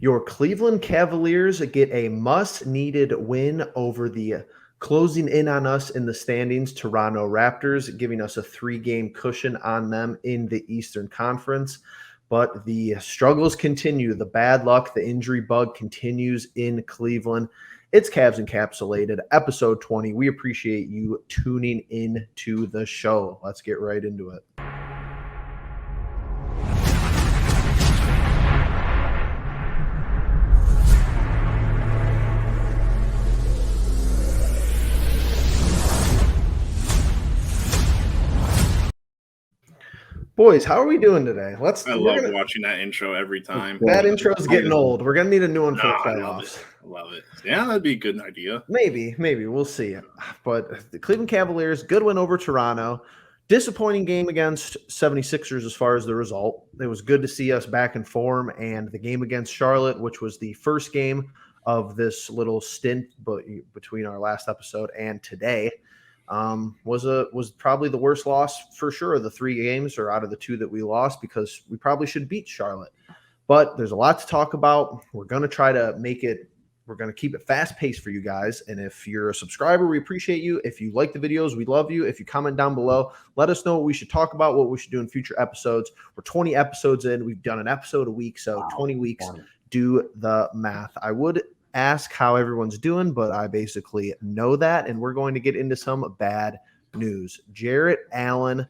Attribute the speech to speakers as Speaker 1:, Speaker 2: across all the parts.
Speaker 1: Your Cleveland Cavaliers get a must-needed win over the closing in on us in the standings Toronto Raptors, giving us a 3-game cushion on them in the Eastern Conference. But the struggles continue. The bad luck, the injury bug continues in Cleveland. It's Cavs Encapsulated, episode 20. We appreciate you tuning in to the show. Let's get right into it. Boys, how are we doing today?
Speaker 2: I love watching that intro every time.
Speaker 1: That intro is getting old. We're going to need a new one for the
Speaker 2: playoffs. I love it. Yeah, that'd be a good idea.
Speaker 1: Maybe. We'll see. But the Cleveland Cavaliers, good win over Toronto. Disappointing game against 76ers as far as the result. It was good to see us back in form. And the game against Charlotte, which was the first game of this little stint between our last episode and today, was probably the worst loss for sure of the 3 games, or out of the 2 that we lost, because we probably should beat Charlotte. But there's a lot to talk about. We're going to try to we're going to keep it fast paced for you guys. And if you're a subscriber, we appreciate you. If you like the videos, we love you. If you comment down below, let us know what we should talk about, what we should do in future episodes. We're 20 episodes in. We've done an episode a week. So 20 weeks, do the math. I would ask how everyone's doing, but I basically know that, and we're going to get into some bad news. Jarrett Allen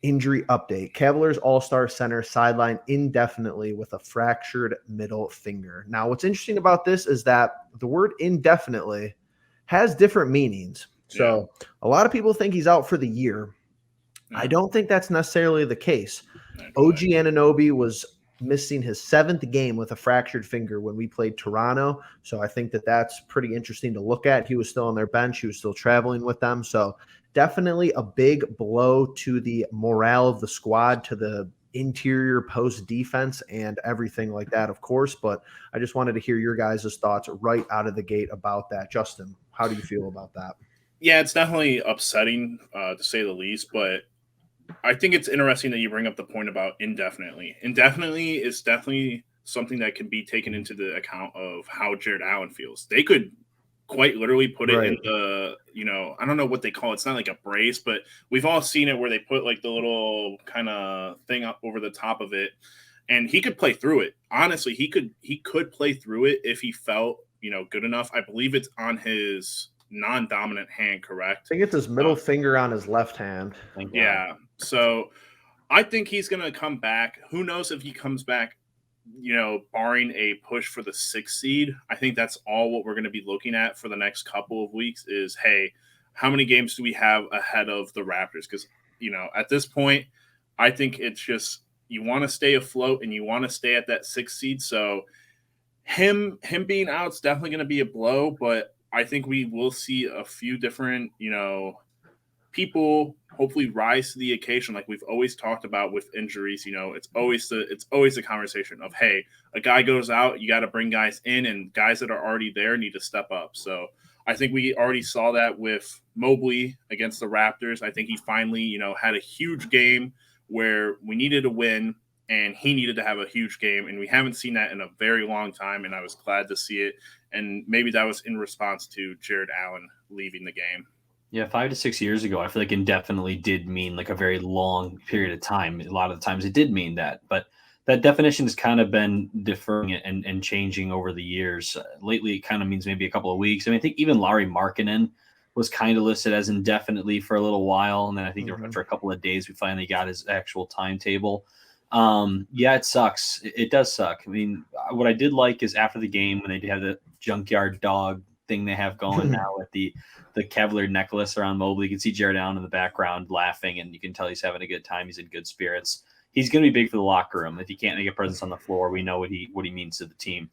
Speaker 1: injury update. Cavaliers all-star center sidelined indefinitely with a fractured middle finger. Now, what's interesting about this is that the word indefinitely has different meanings. So a lot of people think he's out for the year. I don't think that's necessarily the case. OG Anunoby was missing his 7th game with a fractured finger when we played Toronto. So I think that's pretty interesting to look at. He was still on their bench. He was still traveling with them. So definitely a big blow to the morale of the squad, to the interior post defense and everything like that, of course. But I just wanted to hear your guys' thoughts right out of the gate about that. Justin, how do you feel about that?
Speaker 2: Yeah, it's definitely upsetting to say the least, but I think it's interesting that you bring up the point about indefinitely. Indefinitely is definitely something that can be taken into the account of how Jarrett Allen feels. They could quite literally put it in the, I don't know what they call it. It's not like a brace, but we've all seen it where they put like the little kind of thing up over the top of it, and he could play through it. Honestly, he could play through it if he felt, good enough. I believe it's on his non-dominant hand, correct?
Speaker 1: I think it's his middle finger on his left hand.
Speaker 2: Yeah. So I think he's going to come back. Who knows if he comes back, barring a push for the 6th seed. I think that's all what we're going to be looking at for the next couple of weeks is, hey, how many games do we have ahead of the Raptors? Because, at this point, I think it's just you want to stay afloat and you want to stay at that 6th seed. So him being out is definitely going to be a blow, but I think we will see a few different, people hopefully rise to the occasion, like we've always talked about with injuries. It's always the conversation of, hey, a guy goes out, you got to bring guys in, and guys that are already there need to step up. So I think we already saw that with Mobley against the Raptors. I think he finally, had a huge game where we needed a win, and he needed to have a huge game, and we haven't seen that in a very long time, and I was glad to see it. And maybe that was in response to Jarrett Allen leaving the game.
Speaker 3: Yeah, 5 to 6 years ago, I feel like indefinitely did mean like a very long period of time. A lot of the times it did mean that, but that definition has kind of been differing and changing over the years. Lately, it kind of means maybe a couple of weeks. I mean, I think even Lauri Markkanen was kind of listed as indefinitely for a little while, and then I think for a couple of days we finally got his actual timetable. Yeah, it sucks. It does suck. I mean, what I did like is after the game when they did have the junkyard dog thing they have going now at the Cavalier necklace around Mobley. You can see Jarrett Allen in the background laughing, and you can tell he's having a good time. He's in good spirits. He's going to be big for the locker room. If he can't make a presence on the floor, we know what he means to the team.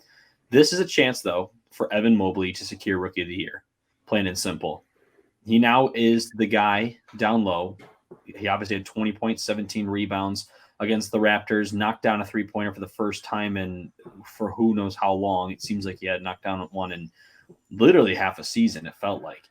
Speaker 3: This is a chance, though, for Evan Mobley to secure Rookie of the Year, plain and simple. He now is the guy down low. He obviously had 20 points, 17 rebounds against the Raptors, knocked down a three-pointer for the first time in for who knows how long. It seems like he had knocked down one in literally half a season, it felt like.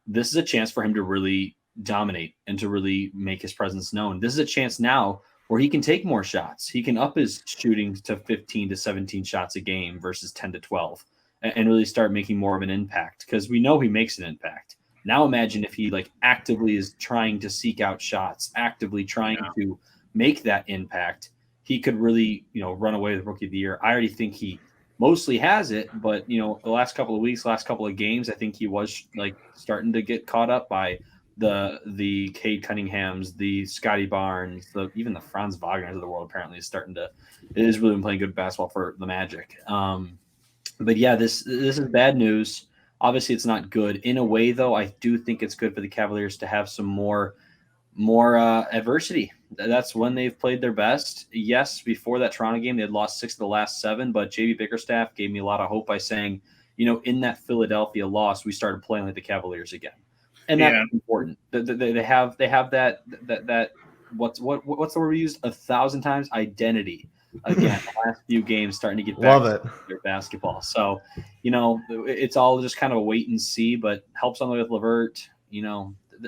Speaker 3: This is a chance for him to really dominate and to really make his presence known. This is a chance now where he can take more shots. He can up his shooting to 15 to 17 shots a game versus 10 to 12 and really start making more of an impact, because we know he makes an impact. Now imagine if he like actively is trying to seek out shots, actively trying to make that impact. He could really, run away with Rookie of the Year. I already think he mostly has it, but the last couple of weeks, last couple of games, I think he was like starting to get caught up by the Cade Cunninghams, the Scotty Barnes, even the Franz Wagners of the world. Apparently is really been playing good basketball for the Magic. But yeah, this is bad news. Obviously, it's not good. In a way, though, I do think it's good for the Cavaliers to have some more adversity. That's when they've played their best. Yes, before that Toronto game, they had lost 6 of the last 7, but JB Bickerstaff gave me a lot of hope by saying, in that Philadelphia loss, we started playing like the Cavaliers again, and that's important. They have that what's the word we used 1,000 times? Identity. Again, the last few games starting to get back to their basketball. So, it's all just kind of a wait and see, but helps on the way with LeVert.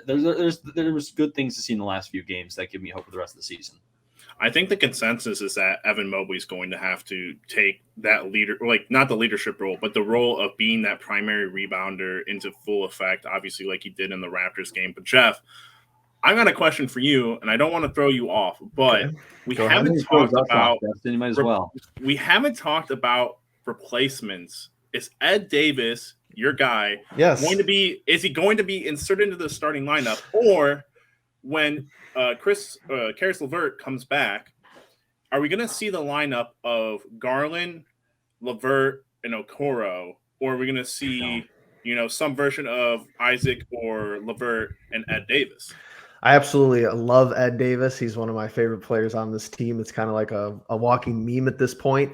Speaker 3: There was good things to see in the last few games that give me hope for the rest of the season.
Speaker 2: I think the consensus is that Evan Mobley's going to have to take that not the leadership role, but the role of being that primary rebounder into full effect, obviously like he did in the Raptors game. But Jeff, I got a question for you, and I don't want to throw you off, but we haven't talked about replacements. Is Ed Davis, your guy, is he going to be inserted into the starting lineup, or when Karis LeVert comes back, are we going to see the lineup of Garland, LeVert, and Okoro, or are we going to see some version of Isaac or LeVert and Ed Davis?
Speaker 1: I absolutely love Ed Davis. He's one of my favorite players on this team. It's kind of like a walking meme at this point.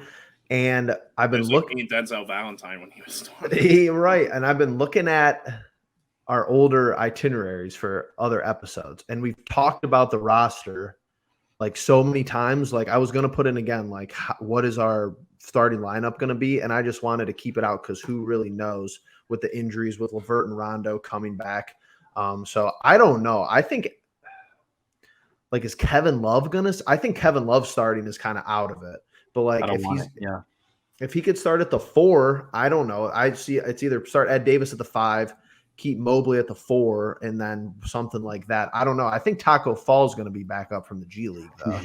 Speaker 1: And I've been looking
Speaker 2: at Denzel Valentine when he was starting.
Speaker 1: Right. And I've been looking at our older itineraries for other episodes. And we've talked about the roster like so many times. Like I was going to put in again, like what is our starting lineup going to be? And I just wanted to keep it out because who really knows with the injuries with LeVert and Rondo coming back. So I don't know. I think is Kevin Love I think Kevin Love starting is kind of out of it. But like if he could start at the 4, I don't know. I see it's either start Ed Davis at the 5, keep Mobley at the 4, and then something like that. I don't know. I think Taco Fall's going to be back up from the G League though.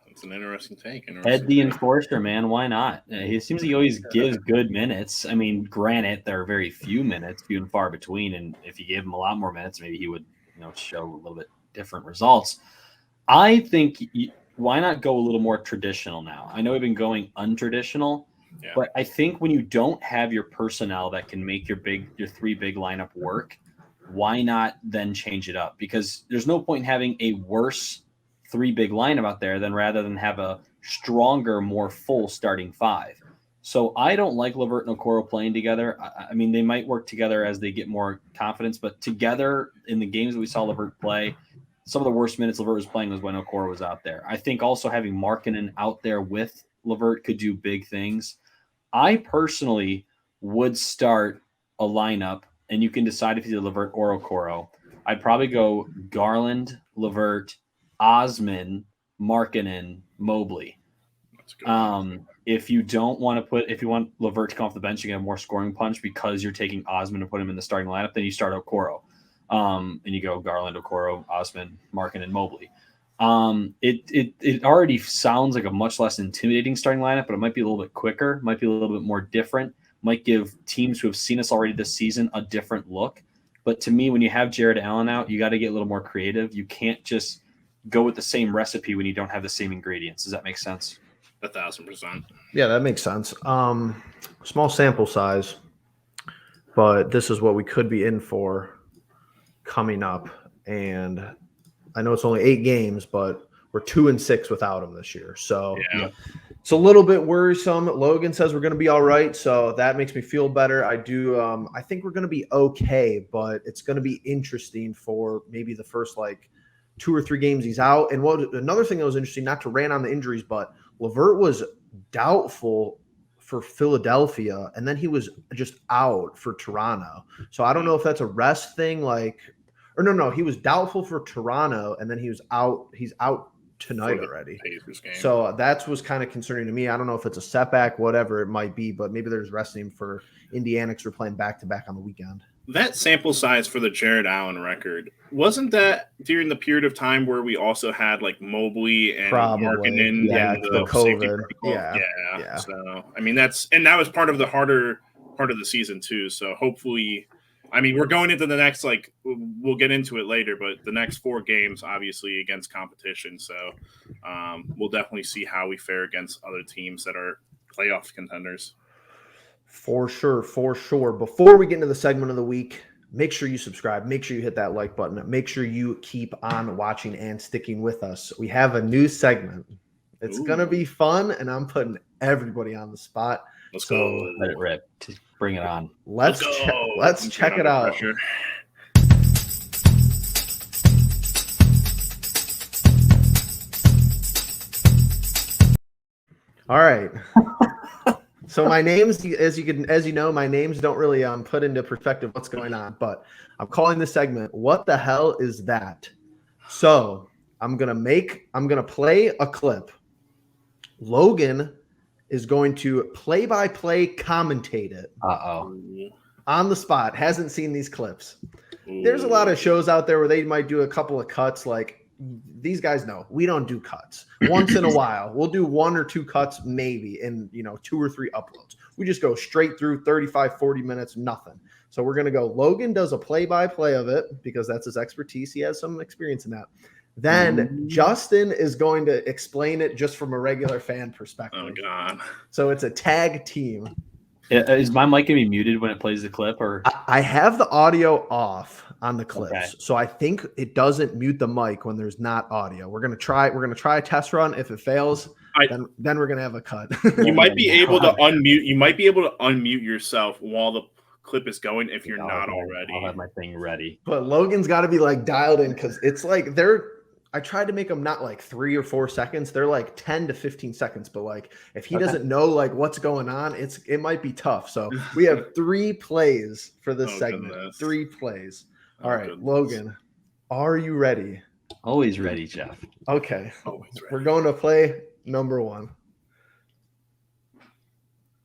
Speaker 2: That's an interesting take.
Speaker 3: Ed the Enforcer, man. Why not? He seems he always gives good minutes. I mean, granted, there are very few minutes, few and far between. And if you gave him a lot more minutes, maybe he would, show a little bit different results. I think why not go a little more traditional now? I know we've been going untraditional, but I think when you don't have your personnel that can make your 3 big lineup work, why not then change it up? Because there's no point in having a worse 3 big lineup out there rather than have a stronger, more full starting 5. So I don't like LeVert and Okoro playing together. I mean, they might work together as they get more confidence, but together in the games that we saw LeVert play, some of the worst minutes LeVert was playing was when Okoro was out there. I think also having Markkanen out there with LeVert could do big things. I personally would start a lineup, and you can decide if you do LeVert or Okoro. I'd probably go Garland, LeVert, Osman, Markkanen, Mobley. If you don't want to if you want LeVert to come off the bench, you get a more scoring punch because you're taking Osman and put him in the starting lineup, then you start Okoro. And you go Garland, Okoro, Osman, Markkanen, Mobley. It already sounds like a much less intimidating starting lineup, but it might be a little bit quicker, might be a little bit more different, might give teams who have seen us already this season a different look. But to me, when you have Jarrett Allen out, you got to get a little more creative. You can't just go with the same recipe when you don't have the same ingredients. Does that make sense?
Speaker 2: 1,000%.
Speaker 1: Yeah, that makes sense. Small sample size, but this is what we could be in for coming up. And I know it's only 8 games, but we're 2-6 without him this year. So it's a little bit worrisome. Logan says we're going to be all right. So that makes me feel better. I do. I think we're going to be okay, but it's going to be interesting for maybe the first 2 or 3 games he's out. And another thing that was interesting, not to rant on the injuries, but LeVert was doubtful for Philadelphia, and then he was just out for Toronto. So I don't know if that's a rest thing, no, he was doubtful for Toronto, and then he was out. He's out tonight
Speaker 2: for the
Speaker 1: already.
Speaker 2: Pacers game.
Speaker 1: So that was kind of concerning to me. I don't know if it's a setback, whatever it might be, but maybe there's resting for Indiana because we're playing back-to-back on the weekend.
Speaker 2: That sample size for the Jarrett Allen record, wasn't that during the period of time where we also had like Mobley and Markkanen
Speaker 1: and
Speaker 2: the
Speaker 1: COVID.
Speaker 2: Yeah. So I mean that was part of the harder part of the season too. So hopefully, I mean we're going into the next we'll get into it later, but the next 4 games obviously against competition. So we'll definitely see how we fare against other teams that are playoff contenders.
Speaker 1: For sure. Before we get into the segment of the week, make sure you subscribe. Make sure you hit that like button. Make sure you keep on watching and sticking with us. We have a new segment. It's going to be fun, and I'm putting everybody on the spot.
Speaker 2: Let's go.
Speaker 3: Let it rip. Bring it on.
Speaker 1: Let's check it out.
Speaker 2: Pressure.
Speaker 1: All right. So my names, as you know, my names don't really put into perspective what's going on, but I'm calling this segment, "What the hell is that?" So I'm gonna play a clip. Logan is going to play-by-play commentate it. On the spot. Hasn't seen these clips. There's a lot of shows out there where they might do a couple of cuts. Like these guys know we don't do cuts. Once in a while, we'll do 1 or 2 cuts, maybe in 2 or 3 uploads. We just go straight through 35, 40 minutes, nothing. So we're gonna go. Logan does a play-by-play of it because that's his expertise. He has some experience in that. Then Justin is going to explain it just from a regular fan perspective.
Speaker 2: Oh God!
Speaker 1: So it's a tag team.
Speaker 3: Is my mic gonna be muted when it plays the clip, or
Speaker 1: I have the audio off on the clips, so I think it doesn't mute the mic when there's not audio. We're gonna try a test run. If it fails, then we're gonna have a cut.
Speaker 2: You might be able to unmute. You might be able to unmute yourself while the clip is going if you're not already.
Speaker 3: I'll have my thing ready.
Speaker 1: But Logan's got to be dialed in because it's I tried to make them not 3 or 4 seconds. They're 10 to 15 seconds. But if he doesn't know what's going on, it might be tough. So we have 3 plays for this segment. Goodness. 3 plays. All right, goodness. Logan, are you ready?
Speaker 3: Always ready, Jeff.
Speaker 1: Okay.
Speaker 2: Always ready.
Speaker 1: We're going to play number 1.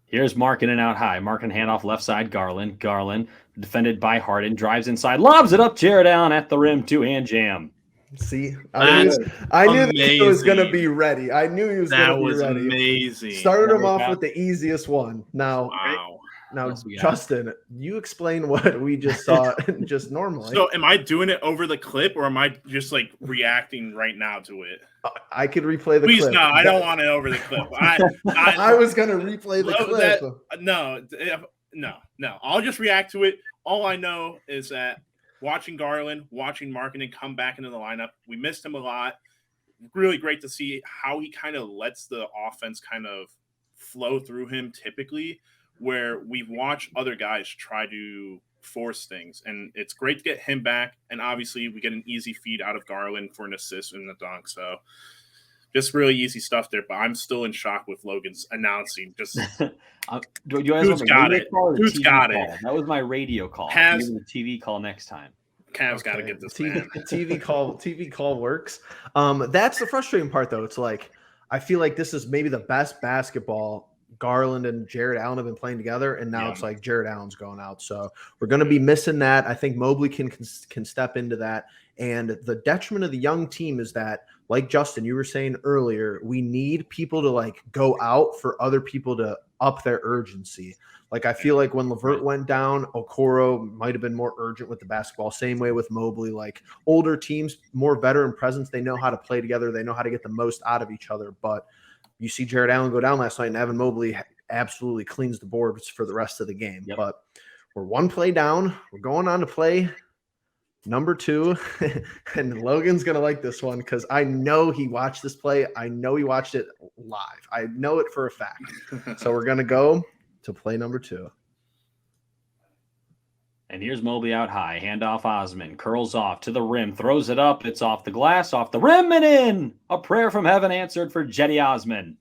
Speaker 3: Here's Markkanen out high. Markkanen handoff left side. Garland. Garland defended by Harden. Drives inside. Lobs it up. Jarrett Allen at the rim. 2-hand jam.
Speaker 1: See, I knew that he was going to be ready. I knew he was going to be ready.
Speaker 2: That was amazing.
Speaker 1: Started him off with the easiest one. Now, Justin, you explain what we just saw just normally.
Speaker 2: So am I doing it over the clip or am I just reacting right now to it?
Speaker 1: I could replay the clip.
Speaker 2: Please, no, I don't want it over the clip.
Speaker 1: I was going to replay the clip.
Speaker 2: No. I'll just react to it. All I know is that watching Garland, watching Markkanen come back into the lineup, we missed him a lot. Really great to see how he kind of lets the offense kind of flow through him typically, where we've watched other guys try to force things. And it's great to get him back. And obviously we get an easy feed out of Garland for an assist in the dunk. So just really easy stuff there. But I'm still in shock with Logan's announcing. Just
Speaker 3: who's
Speaker 2: got it? Who's got it?
Speaker 3: That was my radio call.
Speaker 2: Cavs,
Speaker 3: the TV call next time.
Speaker 2: Cavs got to get this man.
Speaker 1: TV call works. That's the frustrating part, though. It's I feel like this is maybe the best basketball Garland and Jarrett Allen have been playing together, and now it's Jarrett Allen's going out. So we're going to be missing that. I think Mobley can step into that. And the detriment of the young team is that, like Justin, you were saying earlier, we need people to go out for other people to up their urgency. I feel like when LeVert went down, Okoro might have been more urgent with the basketball. Same way with Mobley. Older teams, more veteran presence, they know how to play together. They know how to get the most out of each other. But you see Jarrett Allen go down last night, and Evan Mobley absolutely cleans the boards for the rest of the game. Yep. But we're 1 play down. We're going on to play number 2. And Logan's going to like this one because I know he watched this play. I know he watched it live. I know it for a fact. So we're going to go to play number 2.
Speaker 3: And here's Mobley out high. Handoff Osman. Curls off to the rim. Throws it up. It's off the glass, off the rim, and in. A prayer from heaven answered for Cedi Osman.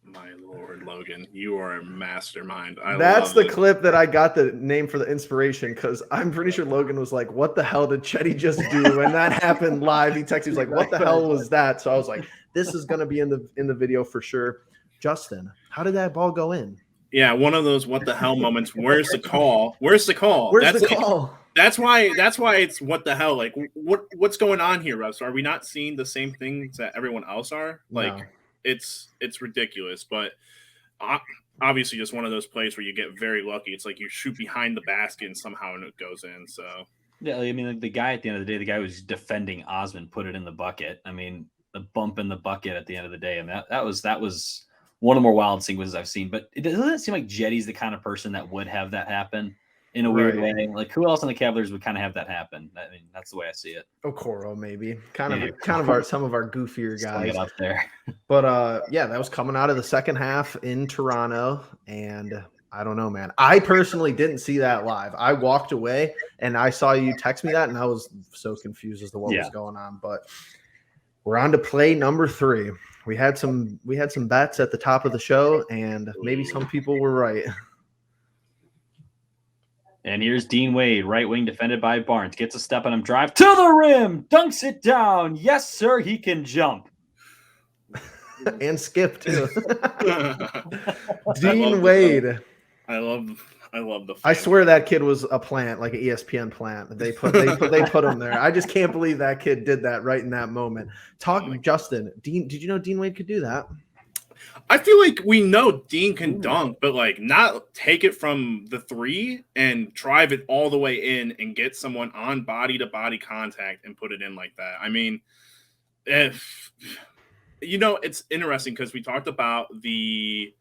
Speaker 2: My Lord, Logan. You are a mastermind.
Speaker 1: That's the clip that I got the name for the inspiration because I'm pretty sure Logan was what the hell did Cedi just do? When that happened live, he texted, he was what the hell was that? So I was This is going to be in the video for sure. Justin, how did that ball go in?
Speaker 2: Yeah, one of those what the hell moments. Where's the call? Where's the call?
Speaker 1: Where's the call?
Speaker 2: That's why it's what the hell. Like what's going on here, Russ? Are we not seeing the same things that everyone else are? Like
Speaker 1: No.
Speaker 2: it's ridiculous, but obviously just one of those plays where you get very lucky. It's like you shoot behind the basket and somehow it goes in. So
Speaker 3: yeah, I mean, like the guy at the end of the day, the guy who was defending Osmond put it in the bucket. I mean, the bump in the bucket at the end of the day, and that was one of the more wild sequences I've seen. But it doesn't seem like Jetty's the kind of person that would have that happen in a weird way. Like who else on the Cavaliers would kind of have that happen? I mean, that's the way I see it.
Speaker 1: Okoro, maybe kind of some of our goofier guys
Speaker 3: up there.
Speaker 1: But yeah, that was coming out of the second half in Toronto, and I don't know, man. I personally didn't see that live. I walked away and I saw you text me that, and I was so confused as to what was going on. But we're on to play number 3. We had some bets at the top of the show, and maybe some people were right.
Speaker 3: And here's Dean Wade, right wing, defended by Barnes. Gets a step on him, drive to the rim, dunks it down. Yes, sir, he can jump.
Speaker 1: And skip, too. Dean Wade.
Speaker 2: I love the.
Speaker 1: I swear that kid was a plant, like an ESPN plant. They put him there. I just can't believe that kid did that right in that moment. Justin, Dean, did you know Dean Wade could do that?
Speaker 2: I feel like we know Dean can dunk, but like not take it from the 3 and drive it all the way in and get someone on body to body contact and put it in like that. I mean, if it's interesting because we talked about the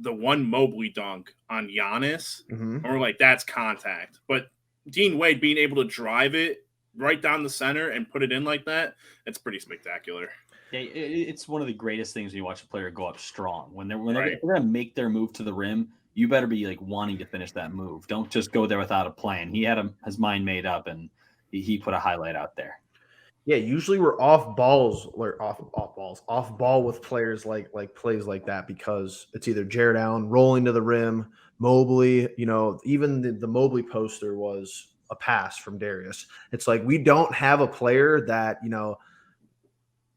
Speaker 2: one Mobley dunk on Giannis, and we're like, that's contact. But Dean Wade being able to drive it right down the center and put it in like that, it's pretty spectacular.
Speaker 3: Yeah, it's one of the greatest things when you watch a player go up strong. When they're going to make their move to the rim, you better be like wanting to finish that move. Don't just go there without a plan. He had his mind made up, and he put a highlight out there.
Speaker 1: Yeah, usually we're off ball with players like plays like that because it's either Jarrett Allen rolling to the rim, Mobley. Even the Mobley poster was a pass from Darius. It's like we don't have a player that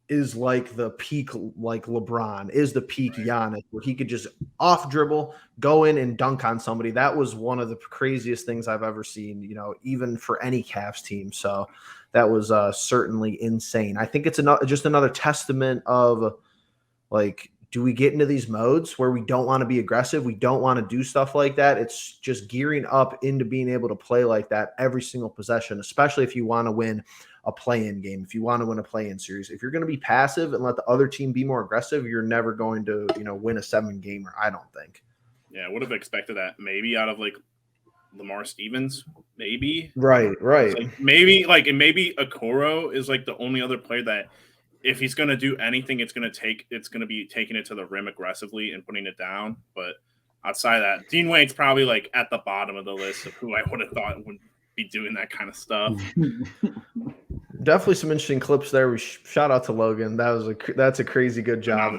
Speaker 1: is like the peak, like LeBron is the peak Giannis, where he could just off dribble, go in and dunk on somebody. That was one of the craziest things I've ever seen, even for any Cavs team. So that was certainly insane. I think it's just another testament of like, do we get into these modes where we don't want to be aggressive? We don't want to do stuff like that. It's just gearing up into being able to play like that every single possession, especially if you want to win a play-in game, if you want to win a play-in series. If you're going to be passive and let the other team be more aggressive, you're never going to, win a 7-gamer, I don't think.
Speaker 2: Yeah, I would have expected that maybe out of like Lamar Stevens, maybe.
Speaker 1: Right.
Speaker 2: Maybe Okoro is like the only other player that if he's going to do anything, it's going to be taking it to the rim aggressively and putting it down. But outside of that, Dean Wade's probably like at the bottom of the list of who I would have thought would be doing that kind of stuff.
Speaker 1: Definitely some interesting clips there. We shout out to Logan. That's a crazy good job.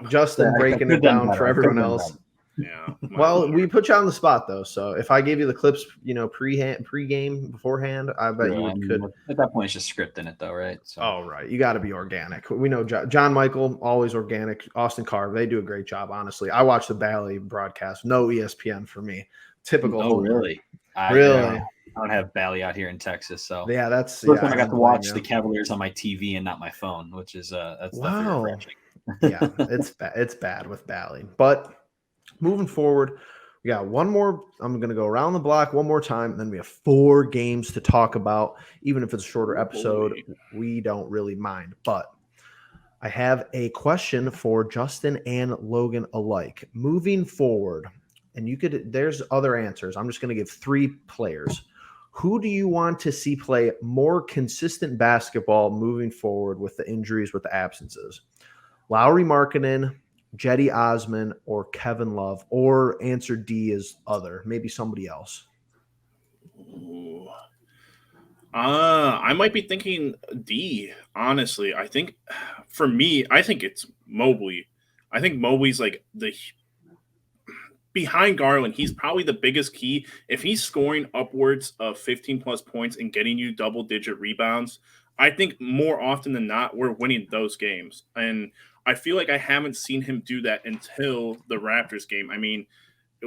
Speaker 1: Justin breaking it down for everyone else.
Speaker 2: Yeah.
Speaker 1: Well, we put you on the spot though, so if I gave you the clips, pre-game beforehand, I bet you could.
Speaker 3: At that point, it's just scripting it though, right? So.
Speaker 1: Oh, right. You got to be organic. We know John Michael, always organic. Austin Carr, they do a great job. Honestly, I watch the Bally broadcast. No ESPN for me. Typical.
Speaker 3: Oh, really?
Speaker 1: Really?
Speaker 3: I don't have Bally out here in Texas, so
Speaker 1: yeah, that's
Speaker 3: first time I got to watch the Cavaliers on my TV and not my phone, which is that's
Speaker 1: wow. Yeah, it's bad with Bally, but. Moving forward, we got one more. I'm going to go around the block one more time, and then we have 4 games to talk about. Even if it's a shorter episode, we don't really mind. But I have a question for Justin and Logan alike. Moving forward, and there's other answers. I'm just going to give 3 players. Who do you want to see play more consistent basketball moving forward with the injuries, with the absences? Lauri Markkanen, Jetty Osman, or Kevin Love, or answer D is other, maybe somebody else.
Speaker 2: I might be thinking D, honestly. I think for me, I think it's Mobley. I think Mobley's like behind Garland, he's probably the biggest key. If he's scoring upwards of 15 plus points and getting you double digit rebounds, I think more often than not, we're winning those games. And I feel like I haven't seen him do that until the Raptors game. I mean,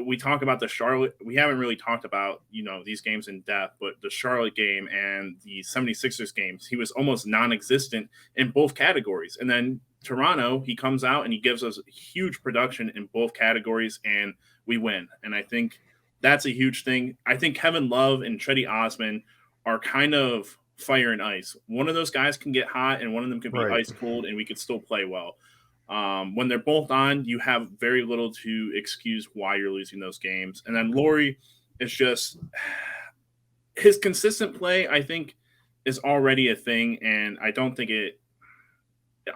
Speaker 2: we talk about the Charlotte, we haven't really talked about, these games in depth, but the Charlotte game and the 76ers games, he was almost non-existent in both categories. And then Toronto, he comes out and he gives us huge production in both categories and we win. And I think that's a huge thing. I think Kevin Love and Cedi Osman are kind of fire and ice. One of those guys can get hot and one of them can be ice cold and we could still play well. When they're both on, you have very little to excuse why you're losing those games. And then Lauri is just his consistent play, I think, is already a thing. And I don't think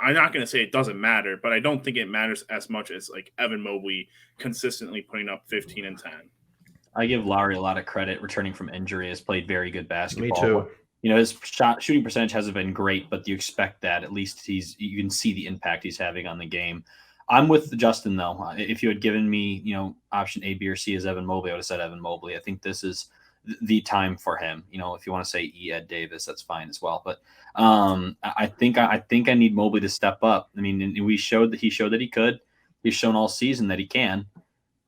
Speaker 2: I'm not going to say it doesn't matter, but I don't think it matters as much as like Evan Mobley consistently putting up 15 and 10.
Speaker 3: I give Lauri a lot of credit returning from injury. Has played very good basketball.
Speaker 1: Me too.
Speaker 3: His shooting percentage hasn't been great, but you expect that. At least you can see the impact he's having on the game. I'm with Justin, though. If you had given me, option A, B, or C as Evan Mobley, I would have said Evan Mobley. I think this is the time for him. If you want to say E, Ed Davis, that's fine as well. But I think I need Mobley to step up. I mean, he showed that he could. He's shown all season that he can.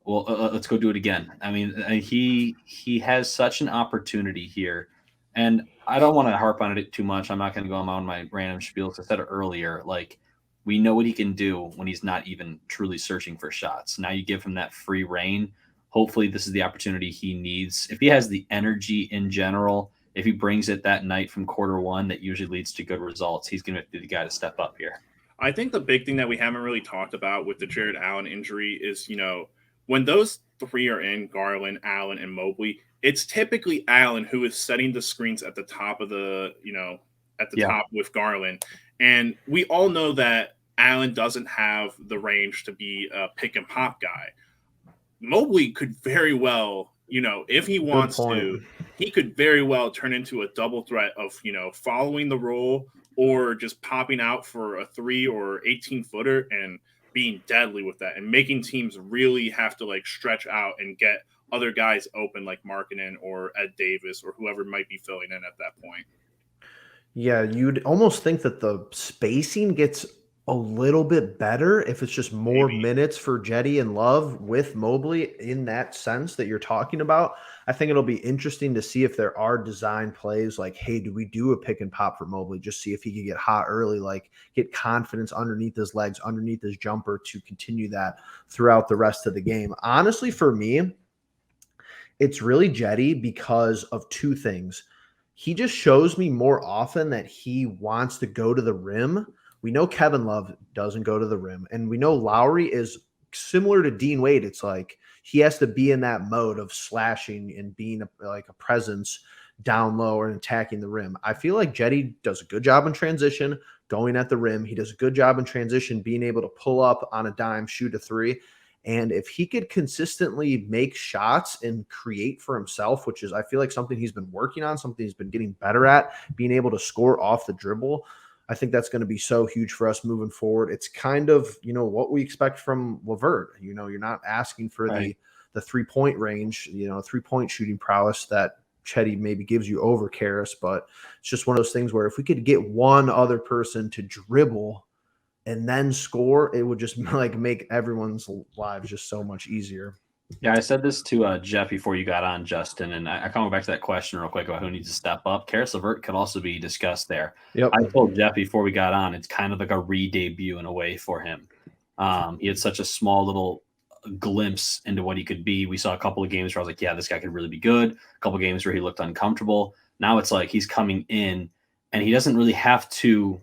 Speaker 3: Well, let's go do it again. I mean, he has such an opportunity here. And I don't want to harp on it too much. I'm not going to go on my random spiel. I said it earlier. Like, we know what he can do when he's not even truly searching for shots. Now you give him that free reign. Hopefully this is the opportunity he needs. If he has the energy in general, if he brings it that night from quarter one, that usually leads to good results. He's going to be the guy to step up here.
Speaker 2: I think the big thing that we haven't really talked about with the Jarrett Allen injury is, when those three are in, Garland, Allen, and Mobley, it's typically Allen who is setting the screens at the top of the, top with Garland. And we all know that Allen doesn't have the range to be a pick and pop guy. Mobley could very well, if he wants to, he could very well turn into a double threat of, following the roll or just popping out for a 3 or 18-footer and being deadly with that and making teams really have to like stretch out and get other guys open like Markkanen or Ed Davis or whoever might be filling in at that point.
Speaker 1: Yeah, you'd almost think that the spacing gets a little bit better if it's just more minutes for Cedi and Love with Mobley in that sense that you're talking about. I think it'll be interesting to see if there are design plays like, hey, do we do a pick and pop for Mobley? Just see if he can get hot early, like get confidence underneath his legs, underneath his jumper to continue that throughout the rest of the game. Honestly, for me, it's really Cedi because of two things. He just shows me more often that he wants to go to the rim. We know Kevin Love doesn't go to the rim, and we know Lauri is similar to Dean Wade. It's like he has to be in that mode of slashing and being like a presence down low and attacking the rim. I feel like Cedi does a good job in transition, going at the rim. He does a good job in transition, being able to pull up on a dime, shoot a three. And if he could consistently make shots and create for himself, which is, I feel like something he's been working on, something he's been getting better at, being able to score off the dribble, I think that's going to be so huge for us moving forward. It's kind of, what we expect from LeVert. You're not asking for the 3-point range, 3-point shooting prowess that Cedi maybe gives you over Karras, but it's just one of those things where if we could get one other person to dribble and then score, it would just like make everyone's lives just so much easier.
Speaker 3: Yeah, I said this to Jeff before you got on, Justin, and I come back to that question real quick about who needs to step up. Caris LeVert could also be discussed there.
Speaker 1: Yep.
Speaker 3: I told Jeff before we got on, it's kind of like a re-debut in a way for him. He had such a small little glimpse into what he could be. We saw a couple of games where I was like, yeah, this guy could really be good. A couple of games where he looked uncomfortable. Now it's like he's coming in, and he doesn't really have to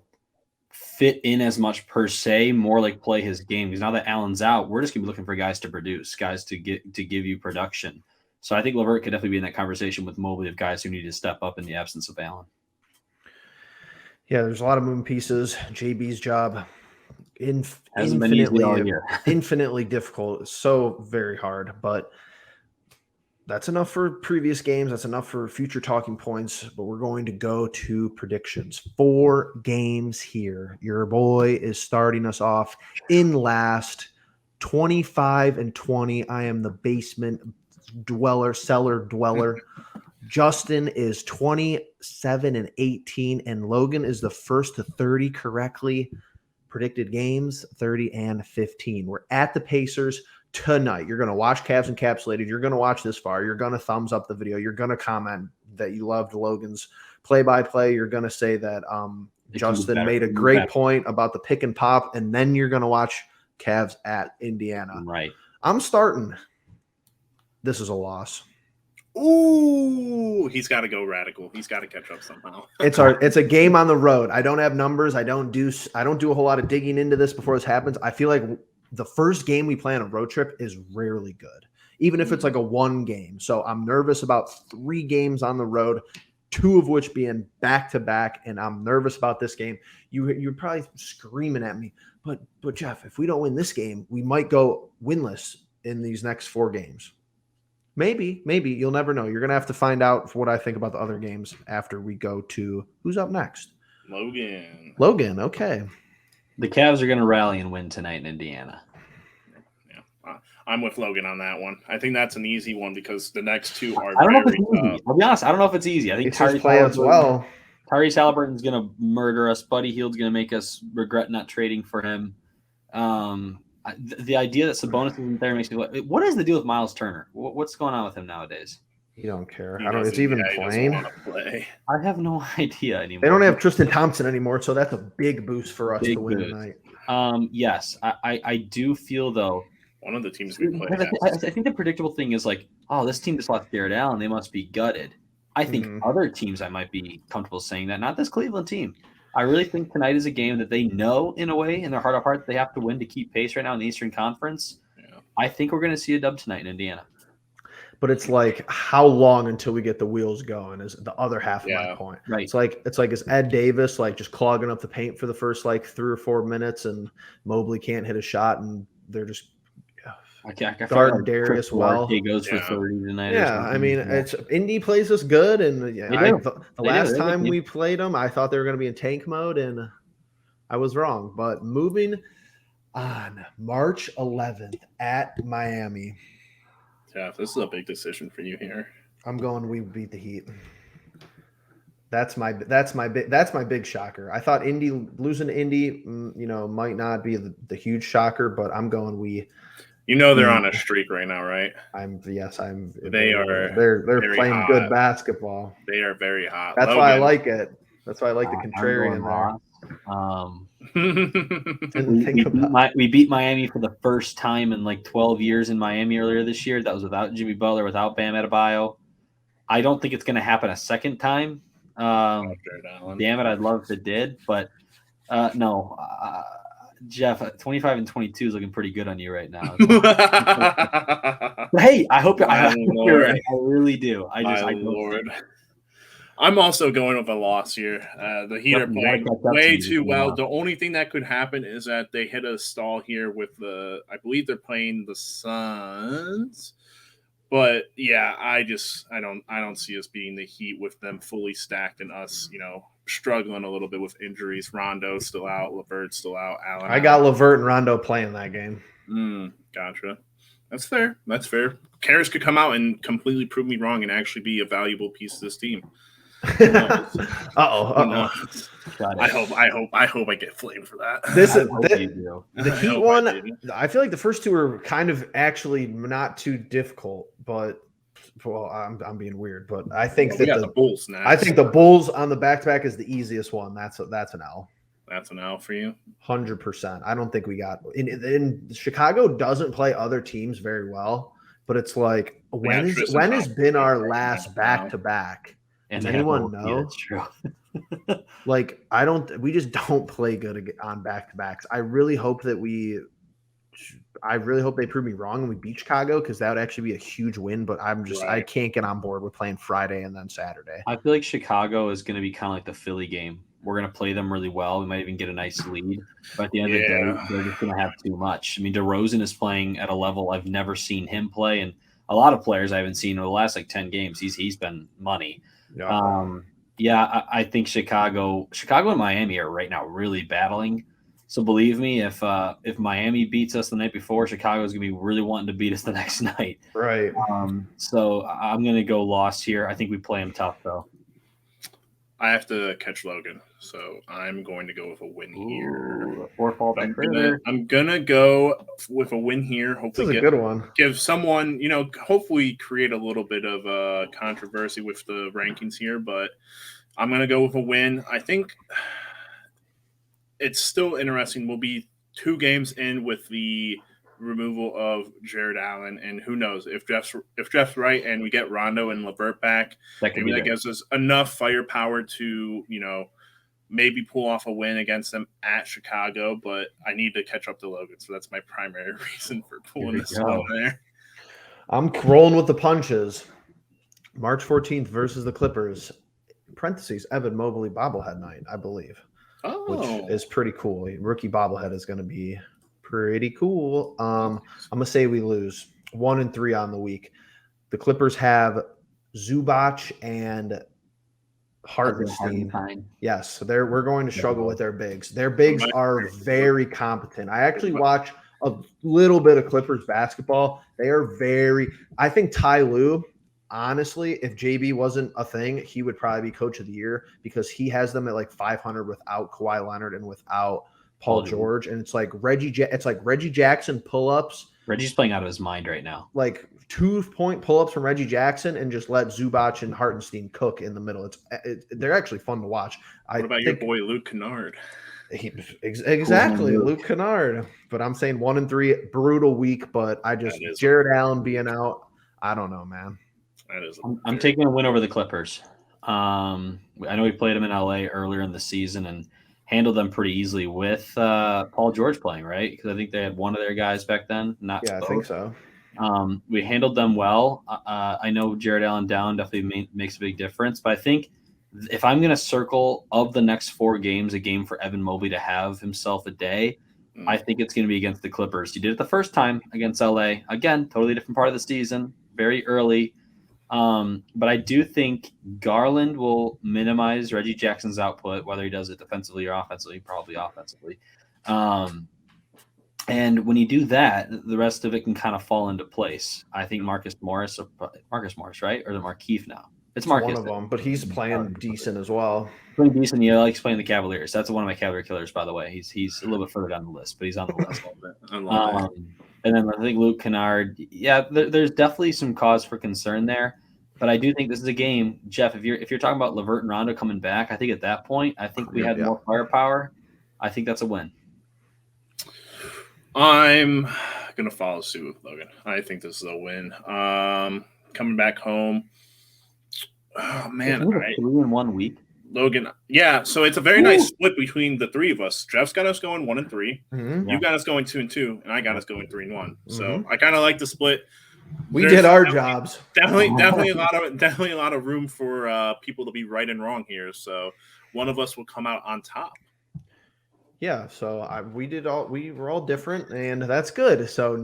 Speaker 3: fit in as much per se, more like play his game. Because now that Allen's out, we're just gonna be looking for guys to produce, guys to give you production. So I think LeVert could definitely be in that conversation with Mobley of guys who need to step up in the absence of Allen.
Speaker 1: Yeah, there's a lot of moving pieces. JB's job infinitely difficult. It's so very hard, but that's enough for previous games. That's enough for future talking points, but we're going to go to predictions. 4 games here. Your boy is starting us off in last, 25-20. I am the basement cellar dweller. Justin is 27-18, and Logan is the first to 30 correctly predicted games, 30 and 15. We're at the Pacers tonight. You're going to watch Cavs Encapsulated. You're going to watch this far. You're going to thumbs up the video. You're going to comment that you loved Logan's play-by-play. You're going to say that Justin made a great point about the pick and pop, and then you're going to watch Cavs at Indiana.
Speaker 3: Right.
Speaker 1: I'm starting. This is a loss.
Speaker 2: Ooh, he's got to go radical. He's got to catch up somehow.
Speaker 1: It's a game on the road. I don't have numbers. I don't do a whole lot of digging into this before this happens. I feel like the first game we play on a road trip is rarely good, even if it's like a one game. So I'm nervous about 3 games on the road, 2 of which being back to back, and I'm nervous about this game. You're probably screaming at me, but Jeff, if we don't win this game, we might go winless in these next 4 games. Maybe you'll never know. You're gonna have to find out what I think about the other games after we go to who's up next.
Speaker 2: Logan.
Speaker 1: Okay.
Speaker 3: The Cavs are gonna rally and win tonight in Indiana.
Speaker 2: Yeah, I'm with Logan on that one. I think that's an easy one because the next 2 are.
Speaker 3: I don't know if it's easy. I'll be honest. I don't know if it's easy. I think
Speaker 1: Tyrese
Speaker 3: Halliburton's gonna murder us. Buddy Hield's gonna make us regret not trading for him. The idea that Sabonis isn't there makes me. What is the deal with Miles Turner? What's going on with him nowadays?
Speaker 1: You don't care. It's even playing.
Speaker 2: Play.
Speaker 3: I have no idea anymore.
Speaker 1: They don't have Tristan Thompson anymore, so that's a big boost for us to win tonight.
Speaker 3: Yes, I do feel though.
Speaker 2: One of the teams we play.
Speaker 3: I think the predictable thing is like, oh, this team just lost Jarrett Allen. They must be gutted. I think other teams I might be comfortable saying that, not this Cleveland team. I really think tonight is a game that they know in a way in their heart of hearts they have to win to keep pace right now in the Eastern Conference. Yeah. I think we're going to see a dub tonight in Indiana.
Speaker 1: But it's like, how long until we get the wheels going is the other half of my point.
Speaker 3: Right.
Speaker 1: It's like is Ed Davis like just clogging up the paint for the first like 3 or 4 minutes, and Mobley can't hit a shot, and they're just guarding Darius well.
Speaker 3: He goes for 30 tonight.
Speaker 1: Yeah, I mean, it's Indy plays us good, and the last time we played them, I thought they were going to be in tank mode, and I was wrong. But moving on, March 11th at Miami.
Speaker 2: Yeah, this is a big decision for you here.
Speaker 1: I'm going. We beat the Heat. That's my big shocker. I thought losing to Indy, might not be the huge shocker, but I'm going we.
Speaker 2: They're on a streak right now, right?
Speaker 1: They're playing hot. Good basketball.
Speaker 2: They are very hot.
Speaker 1: That's why I like it. That's why I like the contrarian
Speaker 3: there. We beat Miami for the first time in like 12 years in Miami earlier this year. That was without Jimmy Butler, without Bam Adebayo. I don't think it's going to happen a second time. Damn it, I'd love if it did, but no. Jeff, 25 and 22 is looking pretty good on you right now. Hey, I hope you're right. I really do.
Speaker 2: Lord. I'm also going with a loss here. The Heat are playing way too well. The only thing that could happen is that they hit a stall here with I believe they're playing the Suns. But yeah, I don't see us beating the Heat with them fully stacked and us, struggling a little bit with injuries. Rondo's still out, LeVert's still out, Allen.
Speaker 1: I got LeVert and Rondo playing that game.
Speaker 2: Gotcha. That's fair. Karras could come out and completely prove me wrong and actually be a valuable piece of this team. I hope I get flamed for that.
Speaker 1: The Heat one, I feel like the first 2 are kind of actually not too difficult, but I'm being weird, but I think
Speaker 2: the Bulls next.
Speaker 1: I think the Bulls on the back-to-back is the easiest one. That's an L.
Speaker 2: That's an L for you?
Speaker 1: 100%. I don't think we got in Chicago doesn't play other teams very well, but it's like when has been our last back-to-back?
Speaker 3: And
Speaker 1: does anyone know?
Speaker 3: Yeah, that's true.
Speaker 1: We just don't play good on back-to-backs. I really hope they prove me wrong and we beat Chicago, because that would actually be a huge win. But I can't get on board with playing Friday and then Saturday.
Speaker 3: I feel like Chicago is going to be kind of like the Philly game. We're going to play them really well. We might even get a nice lead. But at the end of the day, they're just going to have too much. I mean, DeRozan is playing at a level I've never seen him play. And a lot of players I haven't seen over the last 10 games. He's been money.
Speaker 1: Yeah.
Speaker 3: I think Chicago and Miami are right now really battling. So believe me, if Miami beats us the night before, Chicago's gonna be really wanting to beat us the next night.
Speaker 1: Right.
Speaker 3: So I'm gonna go loss here. I think we play them tough though.
Speaker 2: I have to catch Logan, so I'm going to go with a win here.
Speaker 3: Or fall back
Speaker 2: I'm gonna go with a win here.
Speaker 1: This is
Speaker 2: Hopefully,
Speaker 1: a good one.
Speaker 2: give someone, hopefully create a little bit of a controversy with the rankings here. But I'm gonna go with a win. I think it's still interesting. We'll be 2 games in with the removal of Jarrett Allen, and who knows if Jeff's right and we get Rondo and LeVert back, maybe that gives us enough firepower to maybe pull off a win against them at Chicago. But I need to catch up to Logan, so that's my primary reason for pulling this one there.
Speaker 1: I'm rolling with the punches. March 14th versus the Clippers. Parentheses, Evan Mobley bobblehead night, I believe. Which is pretty cool. Rookie bobblehead is going to be pretty cool. I'm going to say we lose 1-3 on the week. The Clippers have Zubac and Hartenstein. Yes, so we're going to struggle with their bigs. Their bigs are very competent. I actually watch a little bit of Clippers basketball. They are I think Ty Lue, honestly, if JB wasn't a thing, he would probably be coach of the year because he has them at like 500 without Kawhi Leonard and without Paul George. And it's like Reggie Jackson pull-ups.
Speaker 3: Reggie's playing out of his mind right now.
Speaker 1: Like 2-point pull-ups from Reggie Jackson and just let Zubac and Hartenstein cook in the middle. They're actually fun to watch.
Speaker 2: What about your boy Luke Kennard?
Speaker 1: Exactly, Luke Kennard. But I'm saying 1-3, brutal week. But Jarrett Allen being out, I don't know, man.
Speaker 3: I'm taking a win over the Clippers. I know we played them in LA earlier in the season and handled them pretty easily with Paul George playing, right? Because I think they had one of their guys back then. I
Speaker 1: think so.
Speaker 3: We handled them well. I know Jarrett Allen down definitely makes a big difference, but I think if I'm going to circle of the next 4 games, a game for Evan Mobley to have himself a day, I think it's going to be against the Clippers. He did it the first time against LA. Again, totally different part of the season, very early. But I do think Garland will minimize Reggie Jackson's output, whether he does it defensively or offensively, probably offensively. And when you do that, the rest of it can kind of fall into place. I think Marcus Morris, right? Or the Markieff now. It's Marcus.
Speaker 1: One of them, but he's playing decent as well.
Speaker 3: Playing decent. Yeah, likes playing the Cavaliers. That's one of my Cavalier killers, by the way. He's a little bit further down the list, but he's on the list. And then I think Luke Kennard. Yeah, there's definitely some cause for concern there. But I do think this is a game, Jeff. If you're talking about LeVert and Rondo coming back, I think at that point, I think we had more firepower. I think that's a win.
Speaker 2: I'm gonna follow suit with Logan. I think this is a win. Coming back home. Oh man,
Speaker 3: 3-1 week.
Speaker 2: Logan, yeah. So it's a very nice split between the 3 of us. Jeff's got us going 1-3.
Speaker 1: Mm-hmm.
Speaker 2: You got us going 2-2, and I got us going 3-1. Mm-hmm. So I kind of like the split.
Speaker 1: We did our jobs.
Speaker 2: Definitely a lot of room for people to be right and wrong here. So one of us will come out on top.
Speaker 1: Yeah, so we were all different, and that's good. So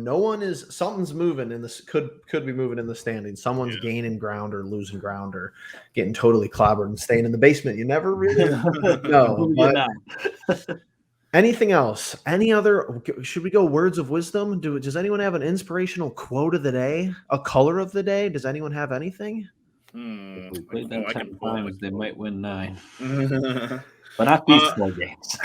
Speaker 1: something's moving in this could be moving in the standings. Someone's gaining ground or losing ground or getting totally clobbered and staying in the basement. You never really know. But anything else? Any other? Should we go words of wisdom? Does anyone have an inspirational quote of the day? A color of the day? Does anyone have anything?
Speaker 3: If we played them 10 times, they might win 9. But not these 4 games.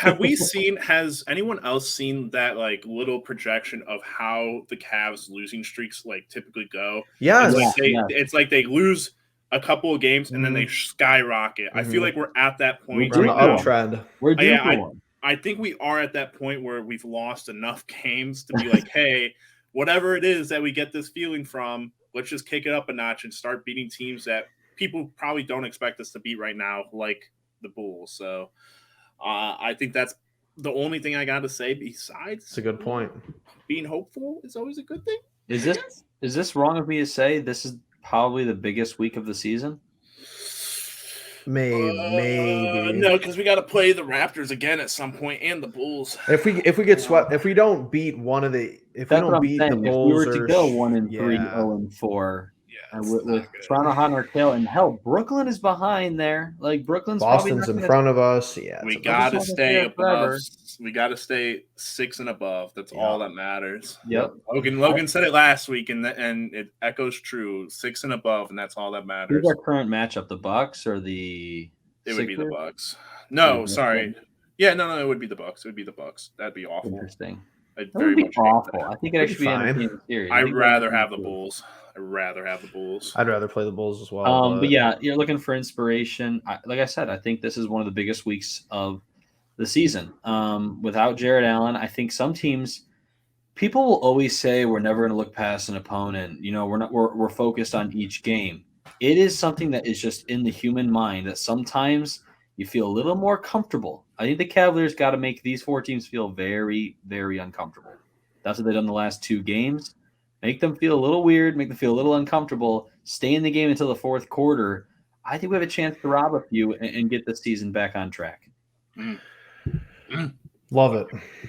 Speaker 2: Has anyone else seen that like little projection of how the Cavs losing streaks like typically go?
Speaker 1: Yeah.
Speaker 2: It's like they lose a couple of games and then they skyrocket. I feel like we're at that point.
Speaker 1: We're on the uptrend.
Speaker 3: We're due
Speaker 2: I think we are at that point where we've lost enough games to be like, hey, whatever it is that we get this feeling from, let's just kick it up a notch and start beating teams that people probably don't expect us to beat right now, like the Bulls. So I think that's the only thing I got to say besides
Speaker 1: it's a good point.
Speaker 2: Being hopeful is always a good thing.
Speaker 3: Is this wrong of me to say this is probably the biggest week of the season?
Speaker 1: Maybe.
Speaker 2: No, because we got to play the Raptors again at some point and the Bulls.
Speaker 1: If we get swept, if we don't beat the Bulls,
Speaker 3: if we were to go 1-3, 0-4, And with Toronto hot on our tail, and hell, Brooklyn is behind there. Like Brooklyn's
Speaker 1: Boston's
Speaker 3: probably
Speaker 1: in front of us. Yeah,
Speaker 2: we
Speaker 1: it's
Speaker 2: got to
Speaker 3: Brooklyn's
Speaker 2: stay
Speaker 3: not gonna
Speaker 2: above.
Speaker 3: stay
Speaker 2: We got to stay 6 and above. That's all that matters.
Speaker 3: Yep.
Speaker 2: Logan said it last week, and it echoes true. 6 and above, and that's all that matters.
Speaker 3: Who's our current matchup? The Bucks or the?
Speaker 2: It would be the Bucks. No, sorry. Yeah, no, it would be the Bucks. It would be the Bucks. That'd be awful.
Speaker 3: Interesting.
Speaker 2: I'd
Speaker 3: That would be
Speaker 2: much hate
Speaker 3: awful.
Speaker 2: that.
Speaker 3: I think it actually be an entertaining series.
Speaker 2: I'd rather have the Bulls. I'd rather play the Bulls as well.
Speaker 3: But yeah, you're looking for inspiration. Like I said, I think this is one of the biggest weeks of the season. Without Jarrett Allen, I think some teams, people will always say we're never going to look past an opponent. You know, we're focused on each game. It is something that is just in the human mind that sometimes you feel a little more comfortable. I think the Cavaliers got to make these 4 teams feel very, very uncomfortable. That's what they've done the last 2 games. Make them feel a little weird, make them feel a little uncomfortable, stay in the game until the 4th quarter. I think we have a chance to rob a few and get the season back on track.
Speaker 1: Love it.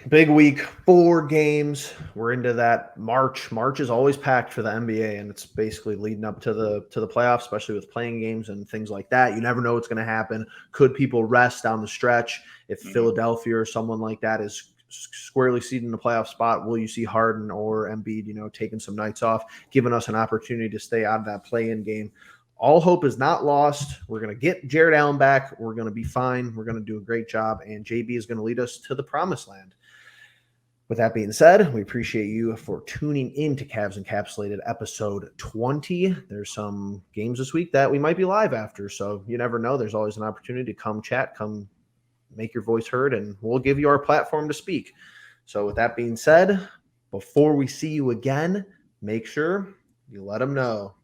Speaker 1: Big week, 4 games. We're into that March. March is always packed for the NBA, and it's basically leading up to the playoffs, especially with playing games and things like that. You never know what's going to happen. Could people rest down the stretch? If Philadelphia or someone like that is squarely seated in the playoff spot, will you see Harden or Embiid, taking some nights off, giving us an opportunity to stay out of that play-in game? All hope is not lost. We're going to get Jarrett Allen back. We're going to be fine. We're going to do a great job, and JB is going to lead us to the promised land. With that being said, we appreciate you for tuning in to Cavs Encapsulated episode 20. There's some games this week that we might be live after, so you never know. There's always an opportunity to come chat, come make your voice heard, and we'll give you our platform to speak. So with that being said, before we see you again, make sure you let them know